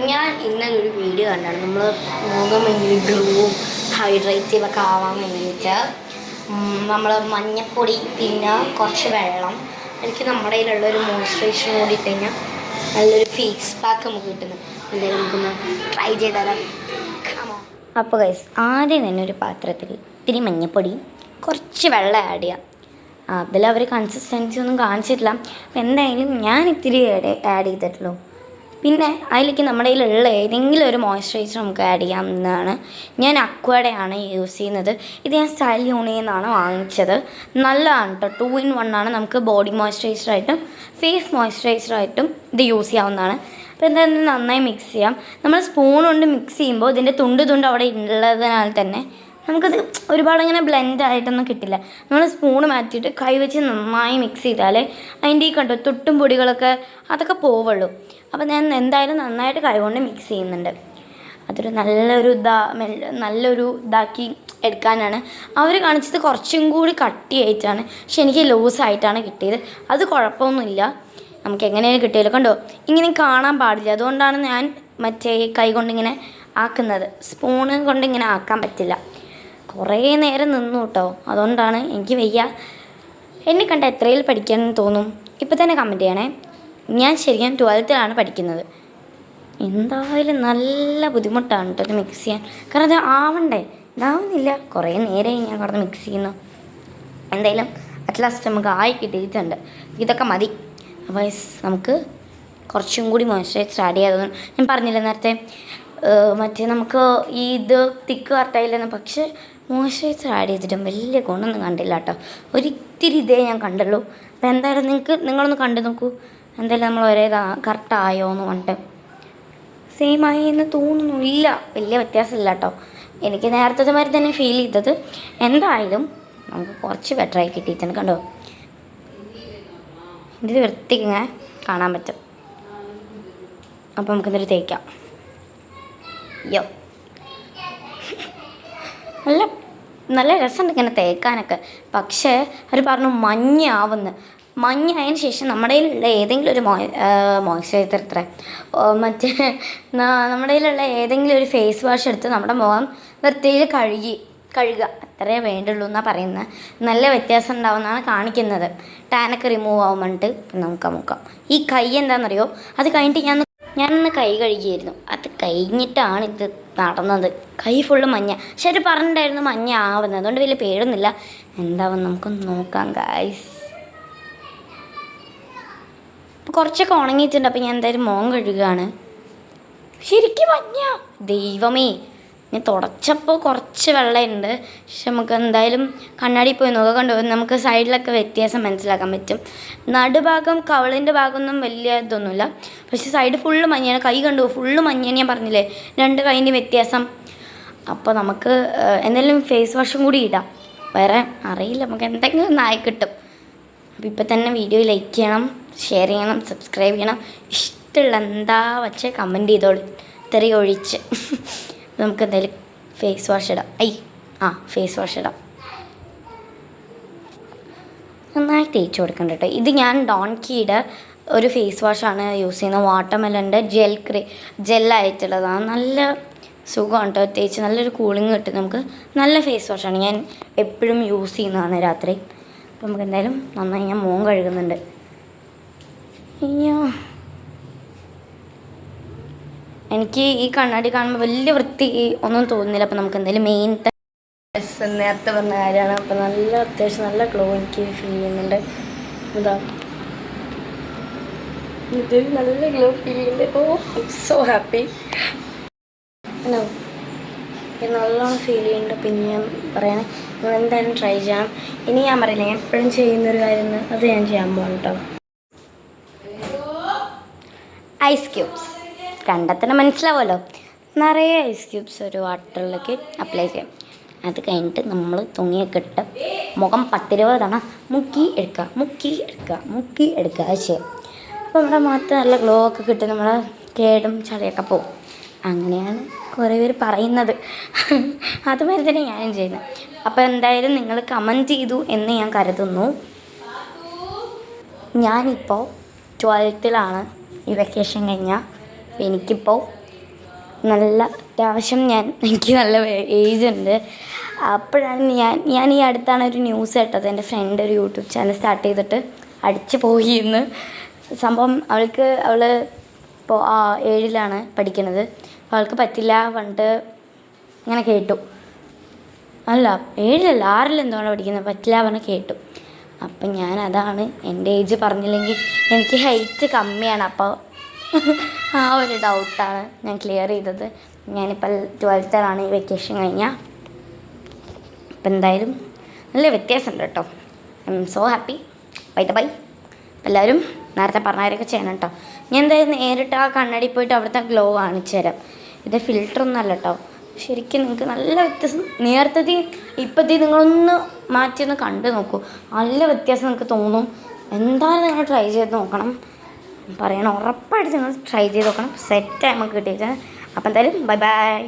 ഞാൻ ഇന്നലെ ഒരു വീഡിയോ കണ്ടാണ് നമ്മൾ മുഖം ഭയങ്കര ഗ്ലൂവും ഹൈഡ്രേറ്റീവൊക്കെ ആവാൻ വേണ്ടിയിട്ട് നമ്മൾ മഞ്ഞപ്പൊടി പിന്നെ കുറച്ച് വെള്ളം എനിക്ക് നമ്മുടെ കയ്യിലുള്ളൊരു മോയ്സ്ചറൈസർ കൂടി ഇട്ട് കഴിഞ്ഞാൽ നല്ലൊരു ഫേസ് പാക്ക് നമുക്ക് കിട്ടുന്നത്. എന്തായാലും നമുക്കൊന്ന് ട്രൈ ചെയ്താലോ. അപ്പോൾ ഗൈസ്, ആദ്യം തന്നെ ഒരു പാത്രത്തിൽ ഇത്തിരി മഞ്ഞപ്പൊടി കുറച്ച് വെള്ളം ആഡ് ചെയ്യാം. അതിലവർ കൺസിസ്റ്റൻസി ഒന്നും കാണിച്ചിട്ടില്ല. അപ്പോൾ എന്തായാലും ഞാൻ ഇത്തിരി ആഡ് ചെയ്തിട്ടുള്ളൂ. പിന്നെ അതിലേക്ക് നമ്മുടെ കയ്യിലുള്ള ഏതെങ്കിലും ഒരു മോയ്സ്ചറൈസർ നമുക്ക് ആഡ് ചെയ്യാവുന്നതാണ്. ഞാൻ അക്വയുടെയാണ് യൂസ് ചെയ്യുന്നത്. ഇത് ഞാൻ സ്റ്റൈൽ യൂണിയിൽ നിന്നാണ് വാങ്ങിച്ചത്. നല്ലതാണ് കേട്ടോ. 2 in 1 ആണ്. നമുക്ക് ബോഡി മോയ്സ്ചറൈസറായിട്ടും ഫേസ് മോയ്സ്ചറൈസറായിട്ടും ഇത് യൂസ് ചെയ്യാവുന്നതാണ്. അപ്പോൾ എന്തായാലും നന്നായി മിക്സ് ചെയ്യാം. നമ്മൾ സ്പൂൺ കൊണ്ട് മിക്സ് ചെയ്യുമ്പോൾ ഇതിൻ്റെ തുണ്ട് അവിടെ ഉള്ളതിനാൽ തന്നെ നമുക്കത് ഒരുപാട് അങ്ങനെ ബ്ലെൻഡായിട്ടൊന്നും കിട്ടില്ല. നമ്മൾ സ്പൂണ് മാറ്റിയിട്ട് കൈ വെച്ച് നന്നായി മിക്സ് ചെയ്താൽ അതിൻ്റെ ഈ കണ്ടോ തൊട്ടും പൊടികളൊക്കെ അതൊക്കെ പോവുള്ളൂ. അപ്പോൾ ഞാൻ എന്തായാലും നന്നായിട്ട് കൈ കൊണ്ട് മിക്സ് ചെയ്യുന്നുണ്ട്. അതൊരു നല്ലൊരു ഇതാക്കി എടുക്കാനാണ് അവർ കാണിച്ചത്. കുറച്ചും കൂടി കട്ടിയായിട്ടാണ്, പക്ഷെ എനിക്ക് ലൂസായിട്ടാണ് കിട്ടിയത്. അത് കുഴപ്പമൊന്നുമില്ല, നമുക്ക് എങ്ങനെയാണ് കിട്ടിയല്ലോ. കണ്ടോ, ഇങ്ങനെ കാണാൻ പാടില്ല. അതുകൊണ്ടാണ് ഞാൻ മറ്റേ കൈ കൊണ്ടിങ്ങനെ ആക്കുന്നത്. സ്പൂണ് കൊണ്ടിങ്ങനെ ആക്കാൻ പറ്റില്ല. കുറേ നേരം നിന്നു കേട്ടോ. അതുകൊണ്ടാണ് എനിക്ക് വയ്യ. എന്നെ കണ്ട എത്രയിൽ പഠിക്കാനെന്ന് തോന്നും? ഇപ്പോൾ തന്നെ കമൻറ്റ് ചെയ്യണേ. ഞാൻ ശരിക്കും 12th പഠിക്കുന്നത്. എന്തായാലും നല്ല ബുദ്ധിമുട്ടാണ് കേട്ടോ ഇത് മിക്സ് ചെയ്യാൻ. കാരണം അത് ആവണ്ടേ, ഇതാവുന്നില്ല. കുറേ നേരമായി ഞാൻ കുറച്ച് മിക്സ് ചെയ്യുന്നു. എന്തായാലും അറ്റ് ലാസ്റ്റ് നമുക്ക് ആയി കിട്ടിയിട്ടുണ്ട്. ഇതൊക്കെ മതി. അപ്പോൾ നമുക്ക് കുറച്ചും കൂടി മോയ്സ്ചറൈസർ ആഡ് ചെയ്യാതെ, ഞാൻ പറഞ്ഞില്ല നേരത്തെ മറ്റേ നമുക്ക് ഇത് തിക്ക് കറക്റ്റായില്ലെന്ന്. പക്ഷേ മോയ്സ്ചറൈസർ ആഡ് ചെയ്തിട്ടും വലിയ ഗുണമൊന്നും കണ്ടില്ല കേട്ടോ. ഒരിത്തിരി ഇതേ ഞാൻ കണ്ടുള്ളൂ. അപ്പോൾ എന്തായാലും നിങ്ങളൊന്ന് കണ്ടു നോക്കൂ. എന്തായാലും നമ്മൾ ഒരേ കറക്റ്റായോ എന്ന് പറഞ്ഞിട്ട് സെയിം ആയി എന്ന് തോന്നുന്നില്ല. വലിയ വ്യത്യാസമില്ല കേട്ടോ. എനിക്ക് നേരത്തെ മാതിരി തന്നെ ഫീൽ ചെയ്തത്. എന്തായാലും നമുക്ക് കുറച്ച് ബെറ്ററായി കിട്ടിയിട്ടുണ്ട്. കണ്ടോ, ഇത് വൃത്തിക്ക് ഇങ്ങനെ കാണാൻ പറ്റും. അപ്പോൾ നമുക്കിതൊരു തേക്കാം. യോ, നല്ല രസമുണ്ട് ഇങ്ങനെ തേക്കാനൊക്കെ. പക്ഷേ അവർ പറഞ്ഞു മഞ്ഞായതിന് ശേഷം നമ്മുടെ കയ്യിലുള്ള ഏതെങ്കിലും ഒരു മോയ്സ്ചറൈസർ മറ്റേ നമ്മുടെ കയ്യിലുള്ള ഏതെങ്കിലും ഒരു ഫേസ് വാഷ് എടുത്ത് നമ്മുടെ മുഖം വൃത്തിയിൽ കഴുകുക, അത്രേ വേണ്ടുള്ളൂ എന്നാണ് പറയുന്നത്. നല്ല വ്യത്യാസം ഉണ്ടാവുമെന്നാണ് കാണിക്കുന്നത്. ടാനൊക്കെ റിമൂവ് ആവാൻ വേണ്ടിയിട്ട് നമുക്ക് നോക്കാം. ഈ കൈ എന്താണെന്നറിയോ, അത് കഴിഞ്ഞിട്ട് ഞാനൊന്ന് കൈ കഴുകിയായിരുന്നു. അത് കഴിഞ്ഞിട്ടാണ് ഇത് നടന്നത്. കൈ ഫുള്ള് മഞ്ഞ. പക്ഷെ അവർ പറഞ്ഞിട്ടുണ്ടായിരുന്നു മഞ്ഞ ആവുന്നത്. അതുകൊണ്ട് വലിയ പേടൊന്നുമില്ല. എന്താവും നമുക്കൊന്ന് നോക്കാം ഗൈസ്. അപ്പോൾ കുറച്ചൊക്കെ ഉണങ്ങിയിട്ടുണ്ട്. അപ്പോൾ ഞാൻ എന്തായാലും മുഖം കഴുകുകയാണ്. ശരിക്കും മഞ്ഞ, ദൈവമേ. ഞാൻ തുടച്ചപ്പോൾ കുറച്ച് വെള്ളമുണ്ട്. പക്ഷെ നമുക്ക് എന്തായാലും കണ്ണാടി പോയി നോക്കാം. കണ്ടോ, നമുക്ക് സൈഡിലൊക്കെ വ്യത്യാസം മനസ്സിലാക്കാൻ പറ്റും. നടുഭാഗം കവളിൻ്റെ ഭാഗമൊന്നും വലിയ ഇതൊന്നുമില്ല. പക്ഷെ സൈഡ് ഫുള്ള് മഞ്ഞയാണ്. കൈ കണ്ടു, ഫുള്ള് മഞ്ഞയാണ്. ഞാൻ പറഞ്ഞില്ലേ 2 കൈൻ്റെ വ്യത്യാസം. അപ്പോൾ നമുക്ക് എന്തെങ്കിലും ഫേസ് വാഷും കൂടി ഇടാം. വേറെ അറിയില്ല, നമുക്ക് എന്തെങ്കിലും ഒന്നായി കിട്ടും. അപ്പോൾ ഇപ്പം തന്നെ വീഡിയോ ലൈക്ക് ചെയ്യണം, ഷെയർ ചെയ്യണം, സബ്സ്ക്രൈബ് ചെയ്യണം. ഇഷ്ടമുള്ള എന്താ വച്ച് കമൻറ്റ് ചെയ്തോളൂ, തെറി ഒഴിച്ച്. നമുക്ക് എന്തായാലും ഫേസ് വാഷ് ഇടാം. ഫേസ് വാഷ് ഇടാം. നന്നായി തേച്ച് കൊടുക്കണ്ട കേട്ടോ. ഇത് ഞാൻ ഡോൺകിയുടെ ഒരു ഫേസ് വാഷാണ് യൂസ് ചെയ്യുന്നത്. വാട്ടർമെലൻ്റെ ജെല്ലായിട്ടുള്ളതാണ്. നല്ല സുഖമാണ് കേട്ടോ തേച്ച്. നല്ലൊരു കൂളിങ് കിട്ടും നമുക്ക്. നല്ല ഫേസ് വാഷാണ്. ഞാൻ എപ്പോഴും യൂസ് ചെയ്യുന്നതാണ് രാത്രി. അപ്പോൾ നമുക്ക് എന്തായാലും നന്നായി ഞാൻ മുഖം കഴുകുന്നുണ്ട്. എനിക്ക് ഈ കണ്ണാടി കാണുമ്പോൾ വലിയ വൃത്തി ഒന്നും തോന്നുന്നില്ല. അപ്പോൾ നമുക്ക് എന്തായാലും മെയിൻ നേരത്തെ പറഞ്ഞ കാര്യമാണ്. അപ്പോൾ അത്യാവശ്യം നല്ല ഗ്ലോ എനിക്ക് ഫീൽ ചെയ്യുന്നുണ്ട്. ഇത് നല്ല ഗ്ലോ ഫീൽ ചെയ്യുന്നുണ്ട്. So happy. നല്ലോണം ഫീൽ ചെയ്യുന്നുണ്ട്. പിന്നെ ഞാൻ പറയണേ, നിങ്ങൾ എന്തായാലും ട്രൈ ചെയ്യണം. ഇനി ഞാൻ പറയില്ല, ഞാൻ എപ്പോഴും ചെയ്യുന്നൊരു കാര്യം അത് ഞാൻ ചെയ്യാൻ പോകണം കേട്ടോ. ഐസ് ക്യൂബ്സ് കണ്ടാൽ തന്നെ മനസ്സിലാവുമല്ലോ. നിറയെ ഐസ് ക്യൂബ്സ് ഒരു വാട്ടറിലേക്ക് അപ്ലൈ ചെയ്യാം. അത് കഴിഞ്ഞിട്ട് നമ്മൾ തുണിയൊക്കെ ഇട്ട് മുഖം 10-20 തവണ മുക്കി എടുക്കുക അത് ചെയ്യാം. അപ്പോൾ നമ്മുടെ മുഖത്ത് നല്ല ഗ്ലോ ഒക്കെ കിട്ടും. നമ്മുടെ കേടും ചളിയൊക്കെ പോവും. അങ്ങനെയാണ് കുറേ പേര് പറയുന്നത്. അതുമാതിരി തന്നെ ഞാനും ചെയ്യുന്നത്. അപ്പോൾ എന്തായാലും നിങ്ങൾ കമൻറ്റ് ചെയ്തു എന്ന് ഞാൻ കരുതുന്നു. ഞാനിപ്പോൾ 12th ഈ വെക്കേഷൻ കഴിഞ്ഞാൽ. എനിക്കിപ്പോൾ നല്ല അത്യാവശ്യം എനിക്ക് നല്ല ഏജ് ഉണ്ട്. അപ്പോഴാണ് ഞാൻ ഈ അടുത്താണ് ഒരു ന്യൂസ് കേട്ടത്. എൻ്റെ ഫ്രണ്ട് ഒരു യൂട്യൂബ് ചാനൽ സ്റ്റാർട്ട് ചെയ്തിട്ട് അടിച്ചു പോയി എന്ന്. സംഭവം അവൾ ഇപ്പോൾ 7ലാണ് പഠിക്കുന്നത്. അവൾക്ക് പറ്റില്ല പറഞ്ഞിട്ട് ഇങ്ങനെ കേട്ടു. അല്ല 7ലല്ല 6ലെന്തോണം പഠിക്കുന്നത്, പറ്റില്ല പറഞ്ഞ് കേട്ടു. അപ്പം അതാണ് എൻ്റെ ഏജ് പറഞ്ഞില്ലെങ്കിൽ എനിക്ക് ഹൈറ്റ് കമ്മിയാണ്. അപ്പോൾ ആ ഒരു ഡൗട്ടാണ് ഞാൻ ക്ലിയർ ചെയ്തത്. ഞാനിപ്പോൾ 12ലാണ് ഈ വെക്കേഷൻ കഴിഞ്ഞാൽ. അപ്പം എന്തായാലും നല്ല വ്യത്യാസമുണ്ട് കേട്ടോ. I am so happy. Bye. എല്ലാവരും നേരത്തെ പറഞ്ഞവരൊക്കെ ചെയ്യണം കേട്ടോ. ഞാൻ എന്തായാലും നേരിട്ട് ആ കണ്ണാടി പോയിട്ട് അവിടുത്തെ ഗ്ലോ കാണിച്ചു തരാം. ഇത് ഫിൽറ്ററൊന്നും അല്ല കേട്ടോ. ശരിക്കും നിങ്ങൾക്ക് നല്ല വ്യത്യാസം, നേരത്തെ ഇപ്പോഴത്തെ നിങ്ങളൊന്ന് മാറ്റിയൊന്ന് കണ്ടു നോക്കൂ. നല്ല വ്യത്യാസം നിങ്ങൾക്ക് തോന്നും. എന്തായാലും നിങ്ങൾ ട്രൈ ചെയ്ത് നോക്കണം. പറയണം, ഉറപ്പായിട്ട് നിങ്ങൾ ട്രൈ ചെയ്ത് നോക്കണം. സെറ്റായി നമുക്ക് കിട്ടിയത്. അപ്പം എന്തായാലും ബൈ.